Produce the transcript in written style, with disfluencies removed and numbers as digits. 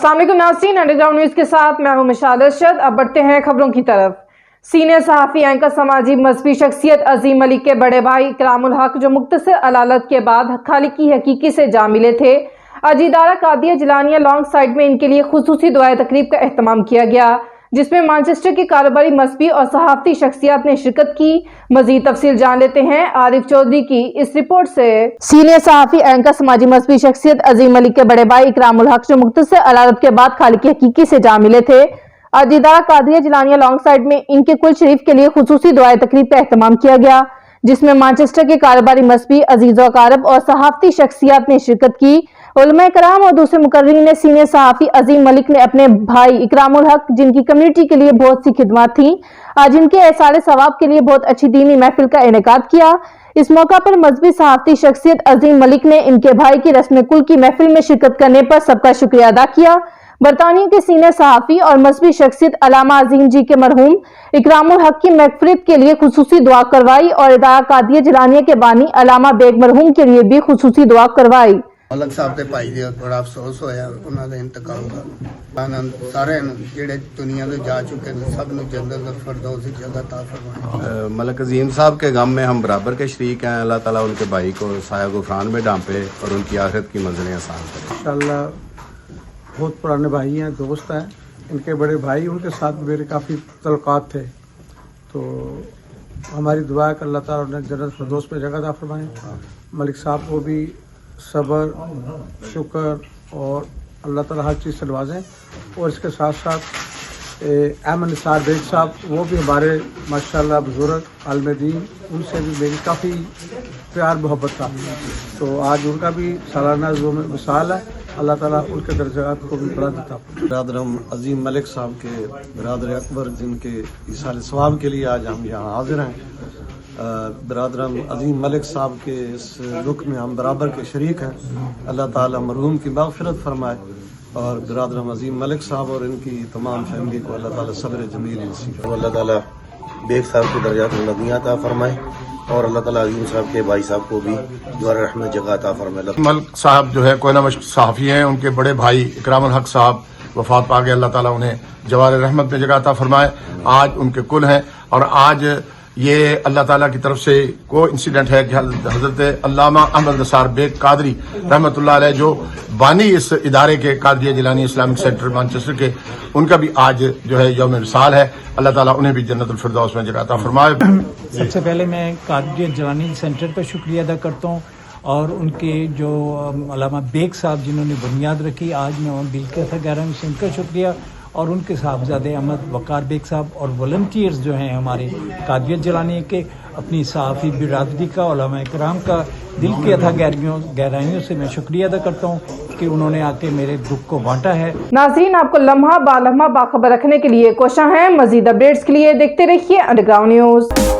अस्सलाम वालेकुम नाज़रीन, अंडरग्राउंड न्यूज़ के साथ मैं हूं मिशाल अरशद। अब बढ़ते हैं खबरों की तरफ। सीनियर सहाफ़ी, एंकर, समाजी मजहबी शख्सियत अजीम मलिक के बड़े भाई इकरामुल हक, जो मुख्तसर अदालत के बाद खालिक की हकीकी से जा मिले थे, आज इदारा कादिया जिलानिया लॉन्ग साइड में इनके लिए खुसूसी दुआए तकरीब का एहतमाम किया गया, जिसमें मैनचेस्टर के कारोबारी, मजहबी और सहाफ़ती शख्सियत ने शिरकत की। मजीद तफसील जान लेते हैं आरिफ चौधरी की इस रिपोर्ट से। सीनियर सहाफ़ी, एंकर, समाजी मजहबी शख्सियत अजीम मलिक के बड़े भाई इकरामुल हक, जो मुख्तसर अदालत के बाद खालिक की हकीकी से जा मिले थे, आज इदारा कादिया जिलानिया लॉन्ग साइड में इनके कुल शरीफ के लिए खुसूसी दुआए तकरीब का एहतमाम किया गया, जिसमें मैनचेस्टर के कारोबारी, मजहबी, अजीज़ व अकारब और सहाफ़ती शख्सियत ने शिरकत की। उलमा कराम और दूसरे मुकर्रीन ने सीनियर सहाफ़ी अजीम मलिक ने अपने भाई इकरामुल हक, जिनकी कम्युनिटी के लिए बहुत सी खिदमत थी, आज इनके एहसार सवाब के लिए बहुत अच्छी दीनी महफिल का इनेकाद किया। इस मौका पर मजहबी सहाफ़ती शख्सियत अजीम मलिक ने इनके भाई की रस्म कुल की महफिल में शिरकत करने पर सबका शुक्रिया अदा किया। बरतानिया के सीनियर सहाफ़ी और मजहबी शख्सियत अल्लामा अजीम जी के मरहूम इकरामुल हक की मग़फ़िरत के लिए खुसूसी दुआ करवाई और इदारा कादिया जिलानिया के बानी अल्लामा बेग मरहूम के लिए भी खुसूसी दुआ करवाई। मलक साहब के भाई दे बड़ा अफसोस होया उन्हां दा इंतकाल दा। आनंद सारे जेड़े दुनिया तो जा चुके हैं सब नु जन्नत दा फिरदौस जगह अता फरमाए। मलक अजीम साहब के गम में हम बराबर के शरीक हैं। अल्लाह ताला उनके भाई को साया गुफरान में डांपे और उनकी आखिरत की मंजिलें आसान करे इंशाअल्लाह। बहुत पुराने भाई हैं, दोस्त हैं। इनके बड़े भाई, उनके साथ मेरे काफ़ी तल्लुकात थे, तो हमारी दुआ है कि अल्लाह ताला उन्हें जन्नत फिरदौस में जगह अता फरमाए। मलिक साहब को भी सब्र, शुक्र और अल्लाह ताला हर चीज़ से नवाजें। और इसके साथ साथ अहमद निसार बेग साहब, वो भी हमारे माशाअल्लाह बुजुर्ग आलिम दीन, उनसे भी मेरी काफ़ी प्यार मोहब्बत था, तो आज उनका भी सालाना ज़ोम विसाल है। अल्लाह ताला उनके दर्जात को भी बढ़ा देता। बिरादरम अजीम मलिक साहब के बिरादर अकबर, जिनके इसाले सवाब के लिए आज हम यहाँ हाजिर हैं। बिरादरम अजीम मलिक साहब के इस दुख में हम बराबर के शरीक हैं। अल्लाह ताला मरहूम की मग़फ़िरत फरमाए और बिरादरम अजीम मलिक साहब और इनकी तमाम फैमिली को अल्लाह ताला सब्र जमील नसीब। अल्लाह ताला बेग साहब के दर्जात में बुलंदियां अता फरमाए और अल्लाह ताला अजीम साहब के भाई साहब को भी द्वारा रहमत जगह अता फरमाए। मलिक साहब जो है कोयना मशक सहाफ़ी हैं, उनके बड़े भाई इकरामुल हक साहब वफात पा गए। अल्लाह ताला उन्हें जवार रहमत में जगह अता फरमाए। आज उनके कुल हैं और आज ये अल्लाह ताला की तरफ से को इंसिडेंट है कि हजरत अल्लामा अहमद निसार बेग कादरी रहमतुल्लाह अलैह, जो बानी इस इदारे के Qadian Jilani Islamic centre Manchester के, उनका भी आज जो है यौम विसाल है। अल्लाह ताला उन्हें भी जन्नतुल फिरदौस में जगह अता फरमाए। सबसे पहले मैं कादिया जिलानी सेंटर पर शुक्रिया अदा करता हूँ और उनके जो अल्लामा बेग साहब जिन्होंने बुनियाद रखी, आज मैं दिल के था गहरा से उनका शुक्रिया, और उनके साहबजादे अहमद वकार बेग साहब और वॉलंटियर्स जो हैं हमारे कादिया जिलानी के, अपनी सहाफ़ी बिरादरी का, उलमा कराम का दिल की अथा गहराइयों से मैं शुक्रिया अदा करता हूँ कि उन्होंने आके मेरे दुख को बांटा है। नाज़रीन, आपको लम्हा बाखबर रखने के लिए कोशिश है। मजीद अपडेट्स के लिए देखते रहिए अंडरग्राउंड न्यूज़।